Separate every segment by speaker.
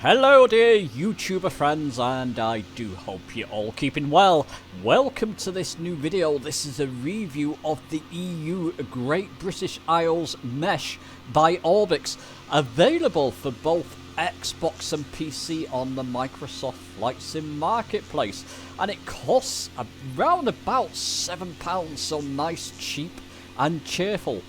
Speaker 1: Hello dear YouTuber friends, and I do hope you're all keeping well. Welcome to this new video. This is a review of the EU Great British Isles mesh by Orbx, available for both Xbox and PC on the Microsoft Flight Sim Marketplace, and it costs around about £7, so nice, cheap and cheerful.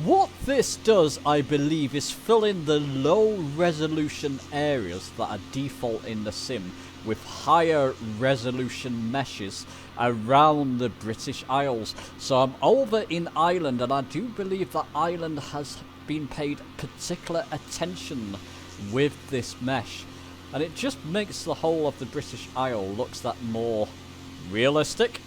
Speaker 1: What this does, I believe, is fill in the low resolution areas that are default in the sim with higher resolution meshes around the British Isles. So I'm over in Ireland, and I do believe that Ireland has been paid particular attention with this mesh, and it just makes the whole of the British Isle looks that more realistic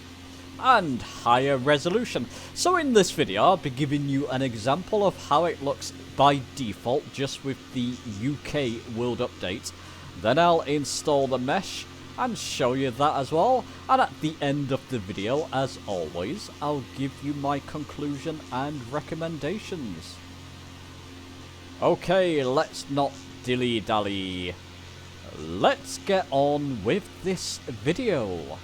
Speaker 1: and higher resolution. So in this video I'll be giving you an example of how it looks by default just with the UK World Update. Then I'll install the mesh and show you that as well, and at the end of the video, as always, I'll give you my conclusion and recommendations. Okay, let's not dilly-dally. Let's get on with this video.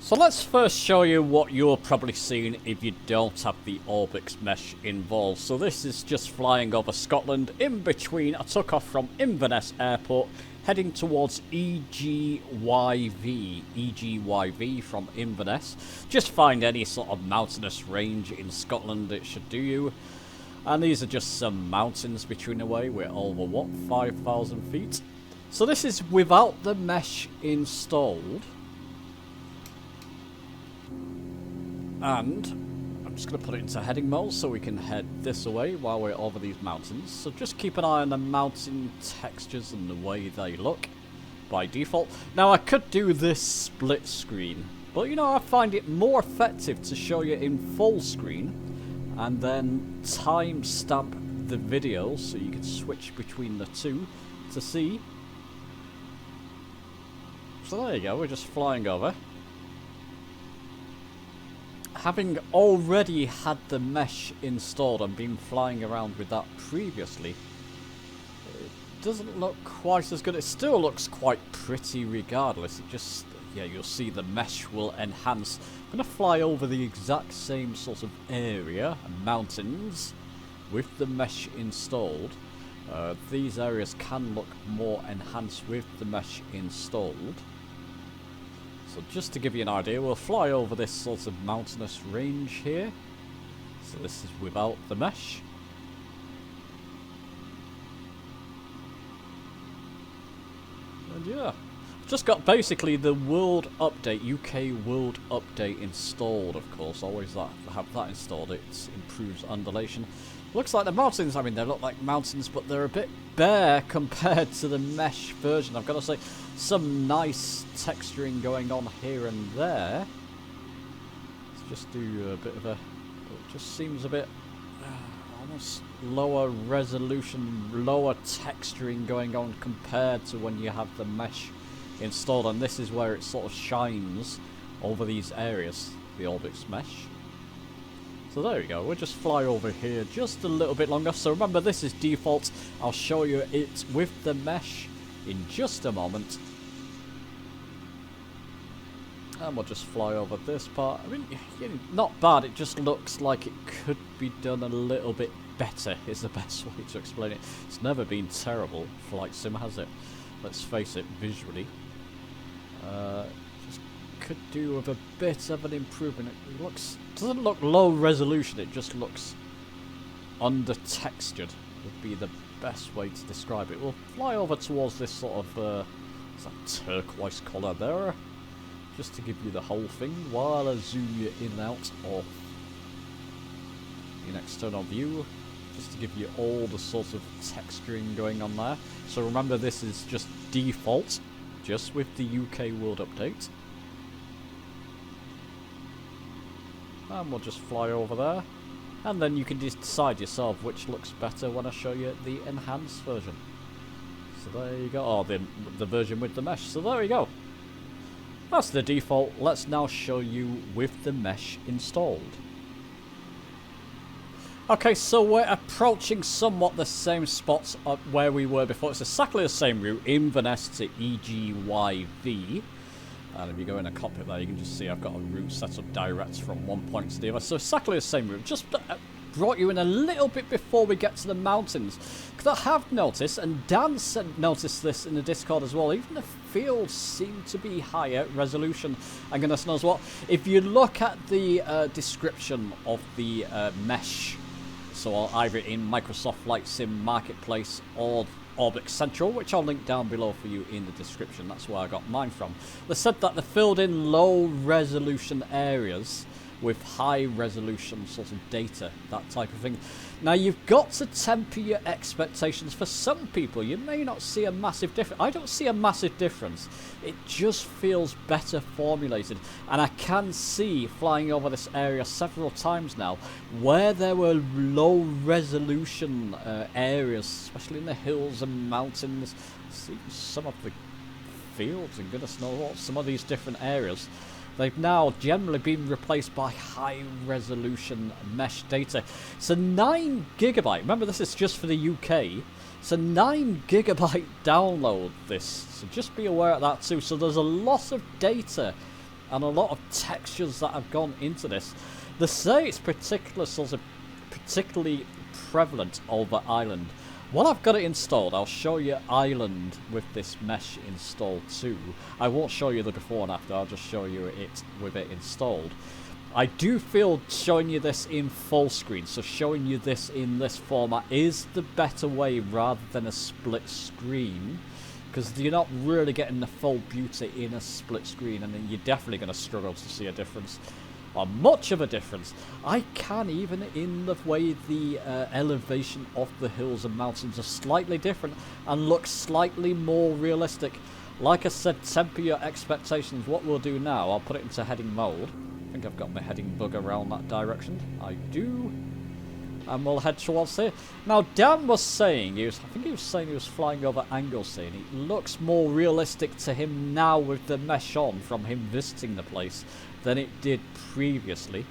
Speaker 1: So let's first show you what you're probably seeing if you don't have the Orbx mesh involved. So this is just flying over Scotland. In between, I took off from Inverness Airport, heading towards EGYV from Inverness. Just find any sort of mountainous range in Scotland, it should do you. And these are just some mountains between the way. We're over, what, 5,000 feet? So this is without the mesh installed. And I'm just going to put it into heading mode so we can head this way while we're over these mountains. So just keep an eye on the mountain textures and the way they look by default. Now I could do this split screen, but you know, I find it more effective to show you in full screen and then timestamp the video so you can switch between the two to see. So there you go, we're just flying over. Having already had the mesh installed and been flying around with that previously, it doesn't look quite as good. It still looks quite pretty regardless. It just, yeah, you'll see the mesh will enhance. I'm going to fly over the exact same sort of area and mountains with the mesh installed. These areas can look more enhanced with the mesh installed. So just to give you an idea, we'll fly over this sort of mountainous range here. So this is without the mesh. And yeah, just got basically the World Update, UK World Update installed, of course. Always have that installed, it improves undulation. Looks like the mountains, I mean, they look like mountains, but they're a bit bare compared to the mesh version. I've got to say, some nice texturing going on here and there. Let's just do a bit of a, it just seems a bit almost lower resolution, lower texturing going on compared to when you have the mesh installed. And this is where it sort of shines over these areas, the Orbx mesh. So there we go, we'll just fly over here just a little bit longer. So remember, this is default. I'll show you it with the mesh in just a moment. And we'll just fly over this part. I mean, not bad, it just looks like it could be done a little bit better, is the best way to explain it. It's never been terrible, Flight Sim, has it? Let's face it, visually. Just could do with a bit of an improvement. It looks, doesn't look low resolution, it just looks under textured would be the best way to describe it. We'll fly over towards this sort of it's that turquoise colour there, just to give you the whole thing while I zoom you in and out of an external view, just to give you all the sort of texturing going on there. So remember, this is just default, just with the UK World Update. And we'll just fly over there. And then you can decide yourself which looks better when I show you the enhanced version. So there you go. Oh, the version with the mesh. So there you go. That's the default. Let's now show you with the mesh installed. Okay, so we're approaching somewhat the same spots where we were before. It's exactly the same route, Inverness to EGYV. And if you go in a cockpit there, you can just see I've got a route set up direct from one point to the other. So exactly the same route. Just brought you in a little bit before we get to the mountains. Because I have noticed, and Dan noticed this in the Discord as well, even the fields seem to be higher resolution. And goodness knows what. If you look at the description of the mesh, so either in Microsoft Flight Sim Marketplace or Orbx Central, which I'll link down below for you in the description. That's where I got mine from. They said that they filled in low resolution areas with high resolution sort of data, that type of thing. Now you've got to temper your expectations. For some people you may not see a massive difference. I don't see a massive difference. It just feels better formulated, and I can see flying over this area several times now where there were low resolution areas, especially in the hills and mountains, some of the fields and goodness knows what, some of these different areas. They've now generally been replaced by high resolution mesh data. So 9 GB, remember this is just for the UK, so 9 GB download this, so just be aware of that too. So there's a lot of data and a lot of textures that have gone into this. They say it's particularly prevalent over Ireland. While I've got it installed, I'll show you Ireland with this mesh installed too. I won't show you the before and after, I'll just show you it with it installed. I do feel showing you this in full screen, so showing you this in this format is the better way rather than a split screen, because you're not really getting the full beauty in a split screen, and then you're definitely going to struggle to see a difference. Or much of a difference. I can, even in the way the elevation of the hills and mountains are slightly different and look slightly more realistic. Like I said, temper your expectations. What we'll do now, I'll put it into heading mode. I think I've got my heading bug around that direction. I do. And we'll head towards here. Now Dan was saying, I think he was saying he was flying over Anglesey, and it looks more realistic to him now with the mesh on from him visiting the place than it did previously.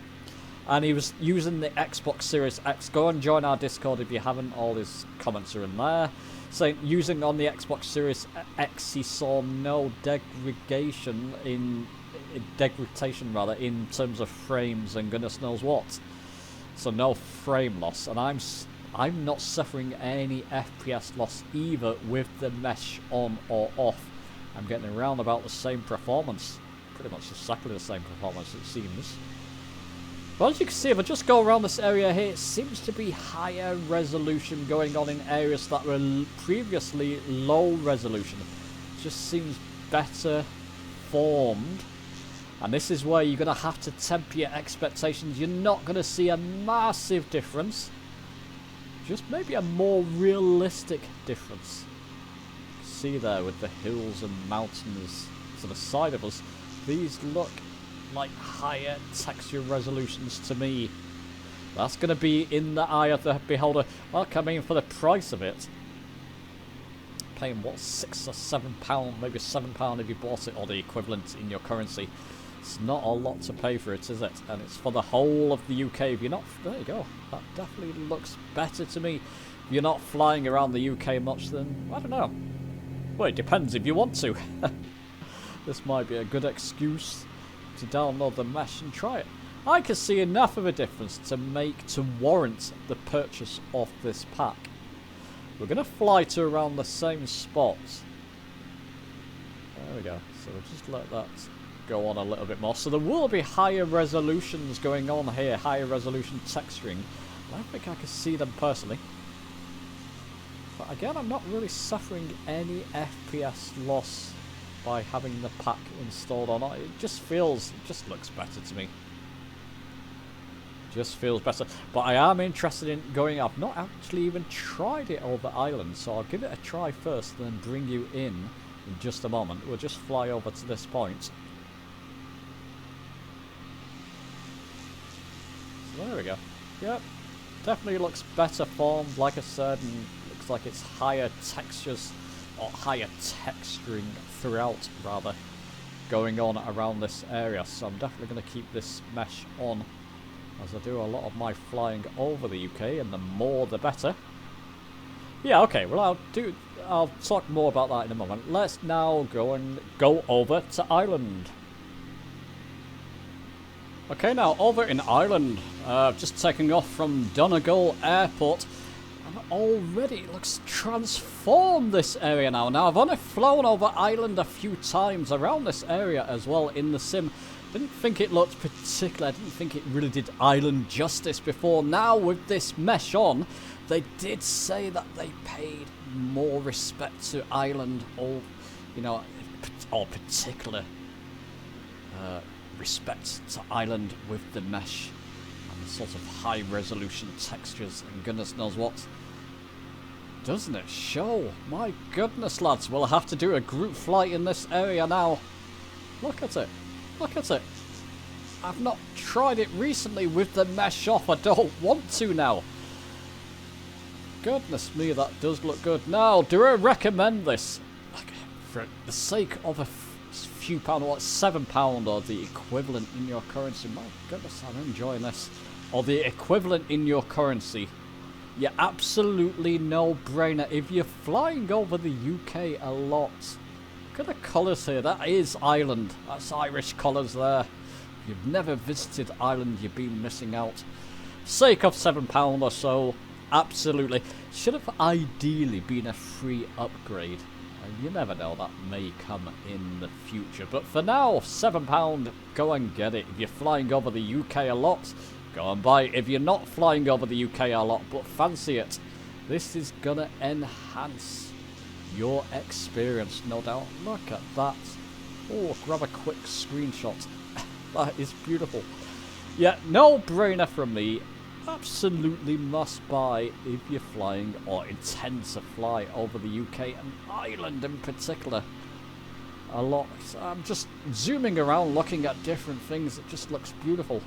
Speaker 1: And he was using the Xbox Series X. Go and join our Discord if you haven't, all his comments are in there. Saying using on the Xbox Series X he saw no degradation in terms of frames and goodness knows what. So no frame loss, and I'm not suffering any FPS loss either with the mesh on or off. I'm getting around about the same performance, pretty much exactly the same performance it seems. But as you can see, if I just go around this area here, it seems to be higher resolution going on in areas that were previously low resolution. It just seems better formed. And this is where you're going to have to temper your expectations. You're not going to see a massive difference. Just maybe a more realistic difference. See there with the hills and mountains to the side of us. These look like higher texture resolutions to me. That's going to be in the eye of the beholder. Well, I mean, for the price of it, paying what, £6 or £7, maybe £7 if you bought it, or the equivalent in your currency. It's not a lot to pay for it, is it? And it's for the whole of the UK. If you're not, there you go. That definitely looks better to me. If you're not flying around the UK much, then I don't know. Well, it depends if you want to. This might be a good excuse to download the mesh and try it. I can see enough of a difference to warrant the purchase of this pack. We're going to fly to around the same spots. There we go. So we'll just let that go on a little bit more. So there will be higher resolutions going on here, higher resolution texturing. I don't think I can see them personally. But again, I'm not really suffering any FPS loss by having the pack installed or not. It just looks better to me. Just feels better. But I am interested in going. I've not actually even tried it over Ireland, so I'll give it a try first and then bring you in just a moment. We'll just fly over to this point. So there we go. Yep, Definitely looks better formed, like I said, and looks like it's higher textures, or higher texturing throughout, rather, going on around this area. So I'm definitely going to keep this mesh on, as I do a lot of my flying over the UK, and the more the better. Yeah, okay, well I'll talk more about that in a moment. Let's now go over to Ireland. Okay, now over in Ireland, just taking off from Donegal Airport, and already it looks transformed, this area now. Now I've only flown over Ireland a few times around this area as well in the sim. Didn't think it looked particular, I didn't think it really did Ireland justice before. Now with this mesh on, they did say that they paid more respect to Ireland, or, you know, or particular respect to Ireland with the mesh and the sort of high resolution textures and goodness knows what. Doesn't it show? My goodness, lads, we'll have to do a group flight in this area now. Look at it. Look at it. I've not tried it recently with the mesh off. I don't want to now. Goodness me, that does look good. Now, do I recommend this? For the sake of a few pound, what, £7 or the equivalent in your currency? My goodness, I'm enjoying this. Or the equivalent in your currency. Yeah, absolutely no brainer. If you're flying over the UK a lot, look at the colours here. That is Ireland. That's Irish colours there. If you've never visited Ireland, you've been missing out. Sake of £7 or so, absolutely. Should have ideally been a free upgrade. You never know, that may come in the future. But for now, £7, go and get it. If you're flying over the UK a lot, go and buy it. If you're not flying over the UK a lot, but fancy it, this is gonna enhance your experience, no doubt. Look at that. Oh, grab a quick screenshot. That is beautiful. Yeah, no brainer from me. Absolutely must buy if you're flying or intend to fly over the UK and Ireland in particular a lot. I'm just zooming around looking at different things. It just looks beautiful.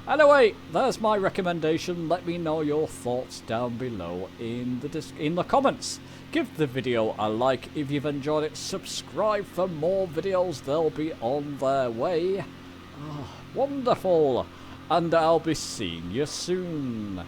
Speaker 1: Anyway, there's my recommendation. Let me know your thoughts down below in the comments. Give the video a like if you've enjoyed it. Subscribe for more videos. They'll be on their way. Oh, wonderful. And I'll be seeing you soon.